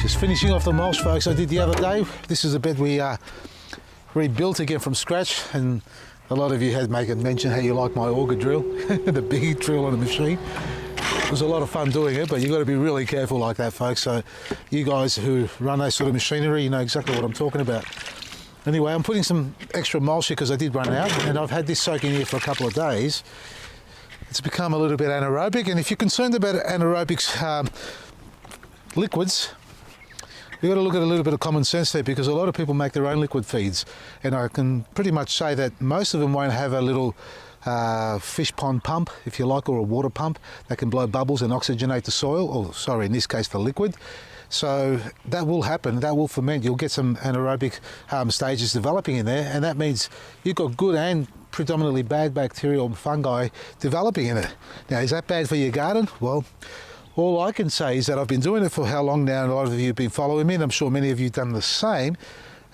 Just finishing off the mulch, folks, I did the other day. This is a bed we rebuilt again from scratch, and a lot of you had mention how you like my auger drill, the big drill on the machine. It was a lot of fun doing it, but you've got to be really careful like that, folks. So you guys who run that sort of machinery, you know exactly what I'm talking about. Anyway, I'm putting some extra mulch here because I did run out, and I've had this soaking here for a couple of days. It's become a little bit anaerobic, and if you're concerned about anaerobic liquids, you've got to look at a little bit of common sense there, because a lot of people make their own liquid feeds, and I can pretty much say that most of them won't have a little fish pond pump, if you like, or a water pump that can blow bubbles and oxygenate the soil, or sorry, in this case the liquid. So that will happen, that will ferment. You'll get some anaerobic stages developing in there, and that means you've got good and predominantly bad bacteria or fungi developing in it. Now, is that bad for your garden? Well, all I can say is that I've been doing it for how long now, and a lot of you have been following me, and I'm sure many of you have done the same.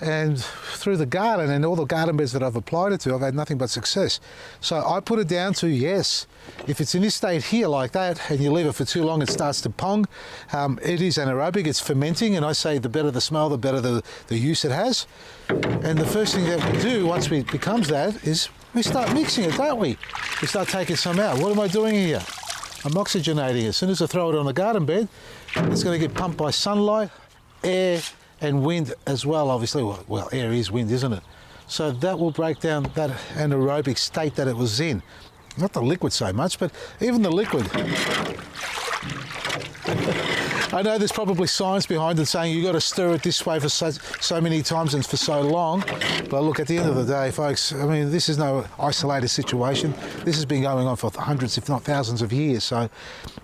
And through the garden and all the garden beds that I've applied it to, I've had nothing but success. So I put it down to, yes, if it's in this state here like that, and you leave it for too long, it starts to pong. It is anaerobic, it's fermenting, and I say the better the smell, the better the use it has. And the first thing that we do once it becomes that is we start mixing it, don't we? We start taking some out. What am I doing here? I'm oxygenating it. As soon as I throw it on the garden bed, it's going to get pumped by sunlight, air, and wind as well, obviously. Well, air is wind, isn't it? So that will break down that anaerobic state that it was in. Not the liquid so much, but even the liquid. I know there's probably science behind it saying you've got to stir it this way for so many times and for so long. But look, at the end of the day, folks, I mean, this is no isolated situation. This has been going on for hundreds, if not thousands of years. So,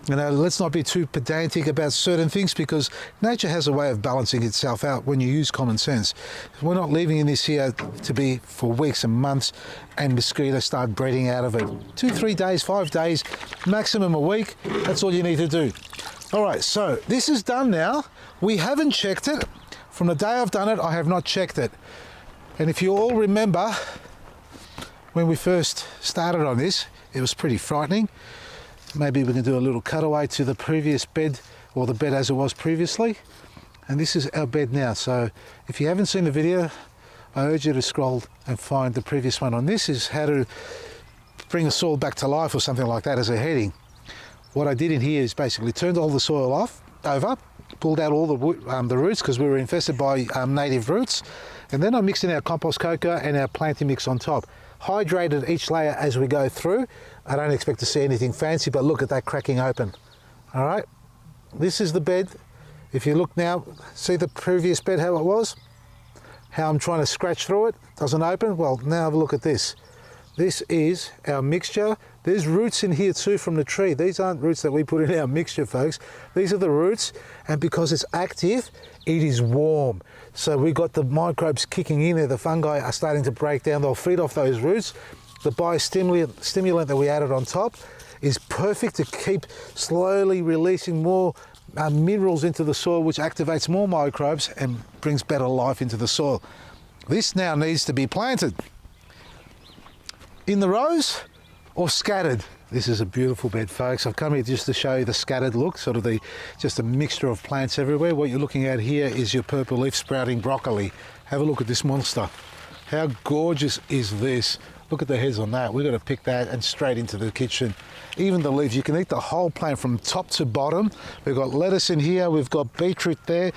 you know, let's not be too pedantic about certain things, because nature has a way of balancing itself out when you use common sense. We're not leaving in this here to be for weeks and months and mosquitoes start breeding out of it. 2, 3 days, 5 days, maximum a week. That's all you need to do. All right, so this is done now. We haven't checked it. From the day I've done it, I have not checked it. And if you all remember, when we first started on this, it was pretty frightening. Maybe we can do a little cutaway to the previous bed, or the bed as it was previously. And this is our bed now. So if you haven't seen the video, I urge you to scroll and find the previous one on this, is how to bring the soil back to life or something like that as a heading. What I did in here is basically turned all the soil over, pulled out all the roots, because we were infested by native roots, and then I mixed in our compost cocoa and our planting mix on top. Hydrated each layer as we go through. I don't expect to see anything fancy, but look at that cracking open. All right, this is the bed. If you look now, see the previous bed, how it was? How I'm trying to scratch through it, doesn't open. Well, now have a look at this. This is our mixture. There's roots in here too from the tree. These aren't roots that we put in our mixture, folks. These are the roots, and because it's active, it is warm. So we got the microbes kicking in there. The fungi are starting to break down. They'll feed off those roots. The biostimulant that we added on top is perfect to keep slowly releasing more minerals into the soil, which activates more microbes and brings better life into the soil. This now needs to be planted in the rows or scattered. This is a beautiful bed, folks. I've come here just to show you the scattered look, sort of just a mixture of plants everywhere. What you're looking at here is your purple leaf sprouting broccoli. Have a look at this monster. How gorgeous is this? Look at the heads on that. We've got to pick that and straight into the kitchen. Even the leaves, you can eat the whole plant from top to bottom. We've got lettuce in here, we've got beetroot there,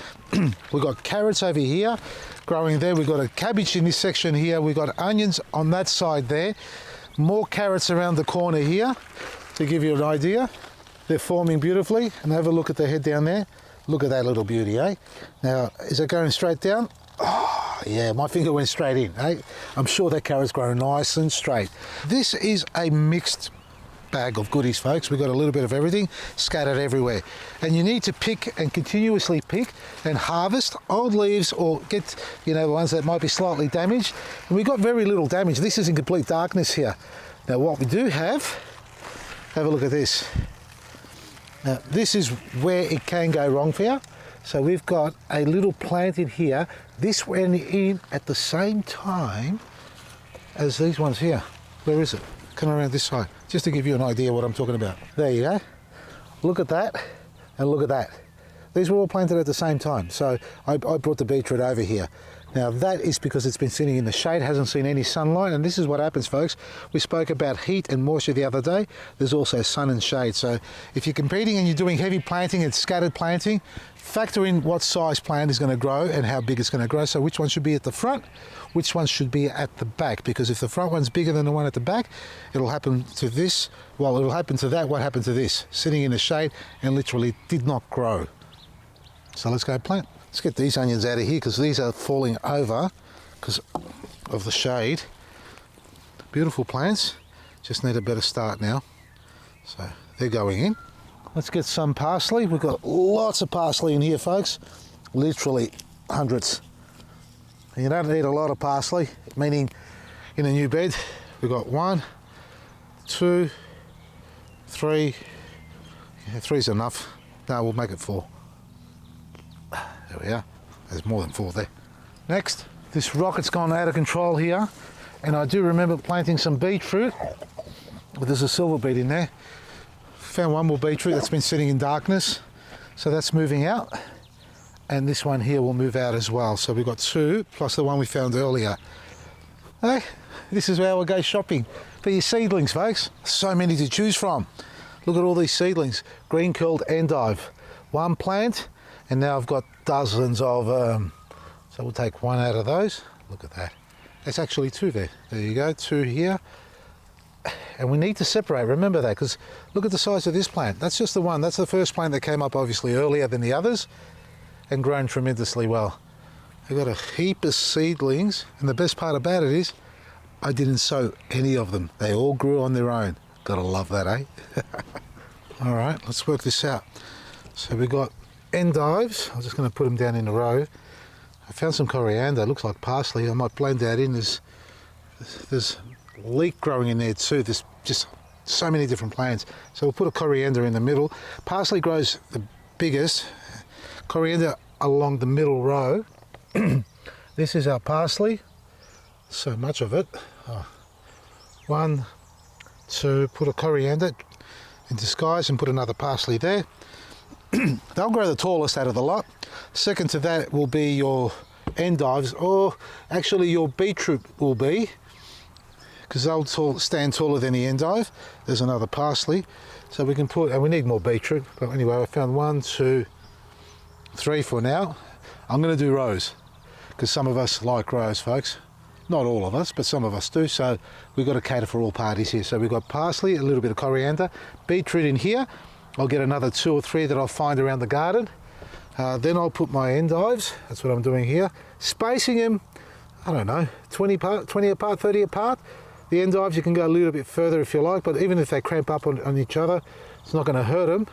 we've got carrots over here growing there, we've got a cabbage in this section here, we've got onions on that side there, more carrots around the corner here, to give you an idea. They're forming beautifully, and have a look at the head down there. Look at that little beauty, eh? Now, is it going straight down? Oh, yeah, my finger went straight in, eh? I'm sure that carrot's grown nice and straight. This is a mixed bag of goodies, folks. We've got a little bit of everything scattered everywhere. And you need to pick and continuously pick and harvest old leaves, or get, you know, the ones that might be slightly damaged. And we've got very little damage. This is in complete darkness here. Now, what we do have a look at this. Now, this is where it can go wrong for you. So we've got a little plant in here. This went in at the same time as these ones here. Where is it? Come around this side, just to give you an idea what I'm talking about. There you go. Look at that, and look at that. These were all planted at the same time. So I brought the beetroot over here. Now that is because it's been sitting in the shade, hasn't seen any sunlight, and this is what happens, folks. We spoke about heat and moisture the other day. There's also sun and shade. So if you're competing and you're doing heavy planting and scattered planting, factor in what size plant is going to grow and how big it's going to grow. So which one should be at the front, which one should be at the back, because if the front one's bigger than the one at the back, it'll happen to this. Well, it'll happen to that. What happened to this? Sitting in the shade and literally did not grow. So let's go plant. Let's get these onions out of here because these are falling over because of the shade. Beautiful plants, just need a better start now. So they're going in. Let's get some parsley. We've got lots of parsley in here, folks. Literally hundreds. And you don't need a lot of parsley, meaning in a new bed, we've got 1, 2, 3. Yeah, 3's enough. No, we'll make it 4. There we are. There's more than 4 there. Next, this rocket's gone out of control here, and I do remember planting some beetroot, but there's a silver beet in there. Found one more beetroot that's been sitting in darkness, so that's moving out, and this one here will move out as well. So we've got 2 plus the one we found earlier. Hey, this is how we go shopping for your seedlings, folks. So many to choose from. Look at all these seedlings. Green curled endive, 1 plant. And now I've got dozens of, so we'll take 1 out of those. Look at that. That's actually 2 there. There you go, 2 here. And we need to separate, remember that, because look at the size of this plant. That's just the one. That's the first plant that came up obviously earlier than the others and grown tremendously well. I've got a heap of seedlings, and the best part about it is I didn't sow any of them. They all grew on their own. Gotta love that, eh? All right, let's work this out. So we've got endives. I'm just going to put them down in a row. I found some coriander, looks like parsley. I might blend that in. There's leek growing in there too. There's just so many different plants. So we'll put a coriander in the middle. Parsley grows the biggest. Coriander along the middle row. This is our parsley. So much of it. 1, 2, put a coriander in disguise and put another parsley there. They'll grow the tallest out of the lot. Second to that will be your endives, or actually your beetroot will be, because they'll stand taller than the endive. There's another parsley. So we can put, and we need more beetroot, but anyway, I found 1, 2, 3 for now. I'm going to do rows, because some of us like rows, folks. Not all of us, but some of us do, so we've got to cater for all parties here. So we've got parsley, a little bit of coriander, beetroot in here. I'll get another 2 or 3 that I'll find around the garden. Then I'll put my endives. That's what I'm doing here. Spacing them, I don't know, 20 apart, 30 apart. The endives, you can go a little bit further if you like, but even if they cramp up on each other, it's not going to hurt them.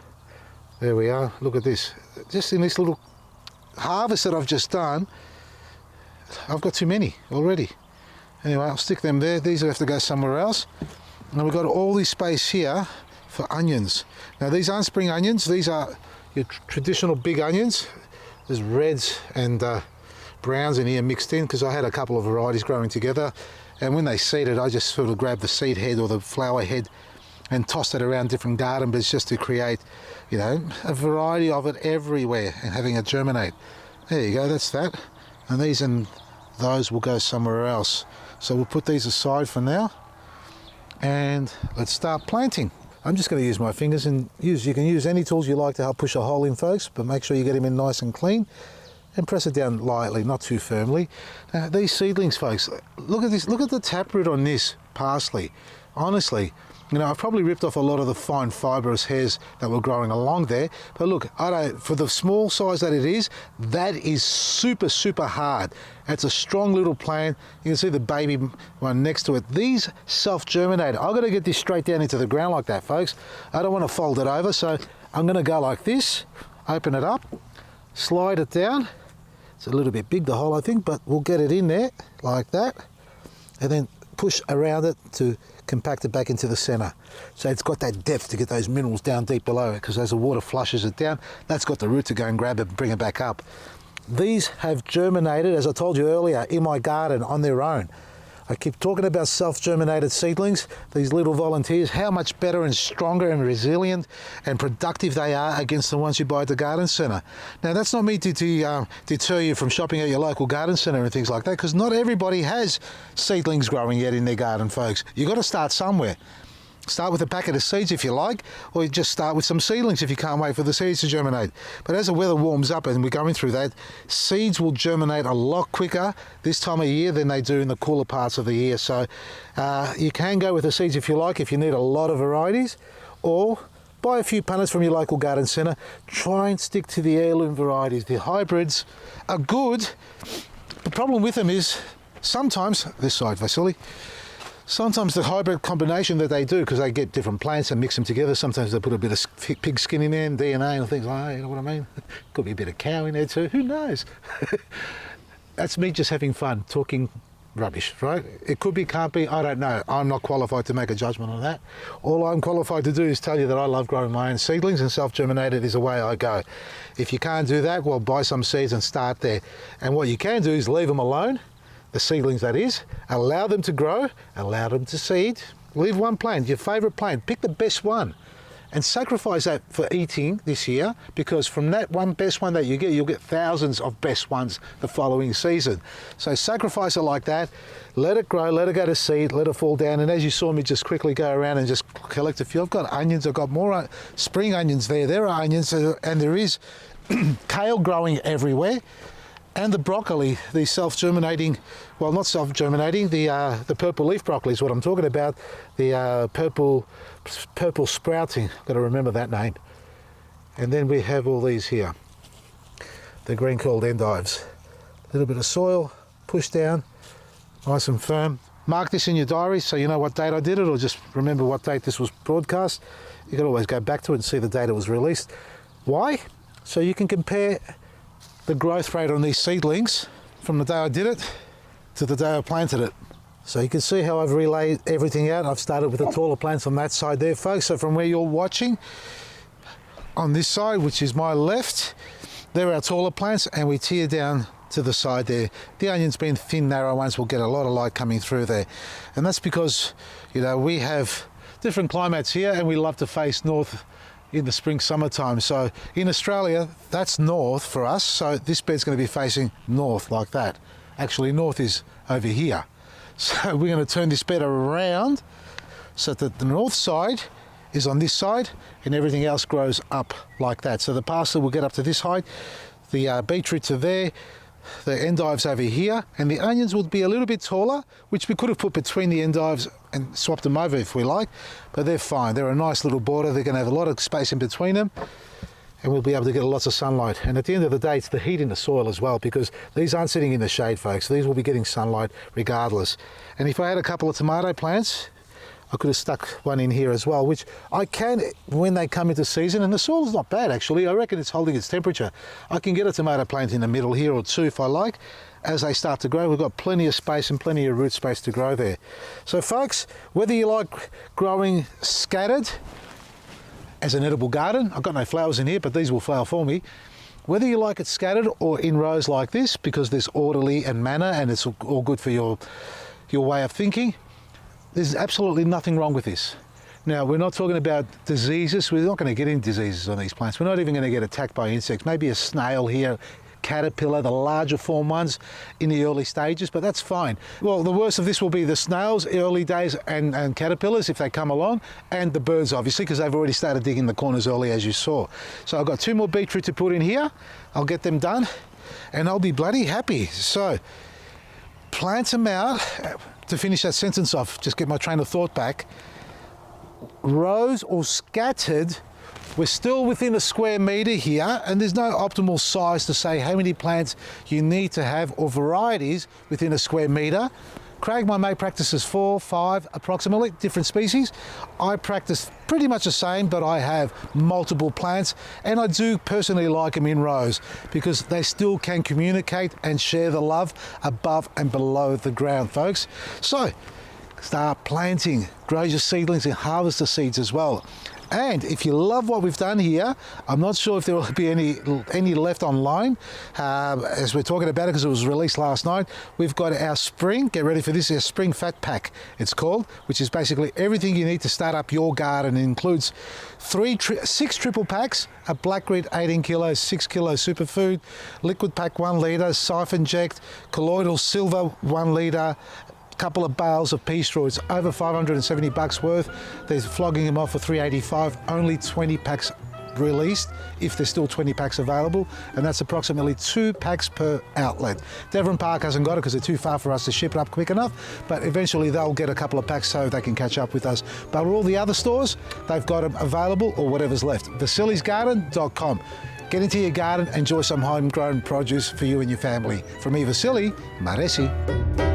There we are. Look at this. Just in this little harvest that I've just done, I've got too many already. Anyway, I'll stick them there. These will have to go somewhere else. And we've got all this space here for onions. Now these aren't spring onions, these are your traditional big onions. There's reds and browns in here mixed in, because I had a couple of varieties growing together, and when they seeded I just sort of grabbed the seed head or the flower head and tossed it around different garden beds just to create, you know, a variety of it everywhere and having it germinate. There you go, that's that. And these and those will go somewhere else. So we'll put these aside for now and let's start planting. I'm just going to use my fingers and you can use any tools you like to help push a hole in, folks, but make sure you get them in nice and clean and press it down lightly, not too firmly. Now, these seedlings, folks, look at this, look at the taproot on this parsley. Honestly, you know, I've probably ripped off a lot of the fine fibrous hairs that were growing along there, but look, for the small size that it is, that is super, super hard. It's a strong little plant. You can see the baby one next to it. These self-germinate. I've got to get this straight down into the ground like that, folks. I don't want to fold it over, so I'm going to go like this, open it up, slide it down. It's a little bit big, the hole, I think, but we'll get it in there like that, and then push around it to compact it back into the center. So it's got that depth to get those minerals down deep below it, because as the water flushes it down, that's got the root to go and grab it and bring it back up. These have germinated, as I told you earlier, in my garden on their own. I keep talking about self-germinated seedlings, these little volunteers, how much better and stronger and resilient and productive they are against the ones you buy at the garden centre. Now, that's not me to deter you from shopping at your local garden centre and things like that, because not everybody has seedlings growing yet in their garden, folks. You've got to start somewhere. Start with a packet of seeds if you like, or you just start with some seedlings if you can't wait for the seeds to germinate. But as the weather warms up and we're going through that, seeds will germinate a lot quicker this time of year than they do in the cooler parts of the year. So you can go with the seeds if you like, if you need a lot of varieties, or buy a few punters from your local garden centre. Try and stick to the heirloom varieties. The hybrids are good. The problem with them is sometimes, this side, Vasily, sometimes the hybrid combination that they do, because they get different plants and mix them together, sometimes they put a bit of pig skin in there and DNA and things like that, you know what I mean? Could be a bit of cow in there too, who knows? That's me just having fun, talking rubbish, right? It could be, can't be, I don't know. I'm not qualified to make a judgment on that. All I'm qualified to do is tell you that I love growing my own seedlings, and self-germinated is the way I go. If you can't do that, well, buy some seeds and start there. And what you can do is leave them alone, the seedlings that is, allow them to grow, allow them to seed, leave one plant, your favourite plant, pick the best one and sacrifice that for eating this year, because from that one best one that you get, you'll get thousands of best ones the following season. So sacrifice it like that, let it grow, let it go to seed, let it fall down, and as you saw me just quickly go around and just collect a few, I've got onions, I've got more spring onions there are onions, and there is kale growing everywhere. And the broccoli, the self-germinating, well, not self-germinating, the purple leaf broccoli is what I'm talking about. The purple sprouting, got to remember that name. And then we have all these here, the green curled endives. A little bit of soil, push down, nice and firm. Mark this in your diary so you know what date I did it, or just remember what date this was broadcast. You can always go back to it and see the date it was released. Why? So you can compare the growth rate on these seedlings from the day I did it to the day I planted it. So you can see how I've relayed everything out. I've started with the taller plants on that side there, folks. So from where you're watching, on this side, which is my left, there are our taller plants, and we tear down to the side there. The onions being thin, narrow ones will get a lot of light coming through there. And that's because, you know, we have different climates here, and we love to face north in the spring, summertime. So in Australia, that's north for us. So this bed's going to be facing north like that. Actually, north is over here. So we're going to turn this bed around so that the north side is on this side and everything else grows up like that. So the parsley will get up to this height, the beetroots are there, the endives over here, and the onions will be a little bit taller, which we could have put between the endives and swapped them over if we like, but they're fine. They're a nice little border. They're going to have a lot of space in between them, and we'll be able to get lots of sunlight. And at the end of the day, it's the heat in the soil as well, because these aren't sitting in the shade, folks. These will be getting sunlight regardless. And if I had a couple of tomato plants, I could have stuck one in here as well, which I can when they come into season, and the soil's not bad actually. I reckon it's holding its temperature. I can get a tomato plant in the middle here or two if I like. As they start to grow, we've got plenty of space and plenty of root space to grow there. So folks, whether you like growing scattered as an edible garden, I've got no flowers in here, but these will flower for me. Whether you like it scattered or in rows like this, because there's orderly and manner and it's all good for your way of thinking, there's absolutely nothing wrong with this. Now, we're not talking about diseases. We're not going to get any diseases on these plants. We're not even going to get attacked by insects. Maybe a snail here, caterpillar, the larger form ones in the early stages, but that's fine. Well, the worst of this will be the snails, early days, and caterpillars if they come along, and the birds, obviously, because they've already started digging the corners early, as you saw. So I've got 2 more beetroot to put in here. I'll get them done, and I'll be bloody happy. So plant them out. To finish that sentence off, just get my train of thought back. Rows or scattered, we're still within a square metre here, and there's no optimal size to say how many plants you need to have or varieties within a square metre. Craig, my mate, practices 4, 5 approximately, different species. I practice pretty much the same, but I have multiple plants, and I do personally like them in rows because they still can communicate and share the love above and below the ground, folks. So start planting, grow your seedlings and harvest the seeds as well. And if you love what we've done here, I'm not sure if there will be any left online as we're talking about it because it was released last night. We've got our spring, get ready for this, our spring fat pack it's called, which is basically everything you need to start up your garden. It includes 6 triple packs, a black grit 18 kilos, 6 kilos superfood, liquid pack 1 litre, siphon inject, colloidal silver 1 litre, couple of bales of pea straw. It's over $570 worth. They're flogging them off for $385. Only 20 packs released, if there's still 20 packs available, and that's approximately 2 packs per outlet. Devon Park hasn't got it because they're too far for us to ship it up quick enough, but eventually they'll get a couple of packs so they can catch up with us. But all the other stores, they've got them available or whatever's left. Vasili'sGarden.com. Get into your garden, enjoy some homegrown produce for you and your family. From me, Vasili, Maresi.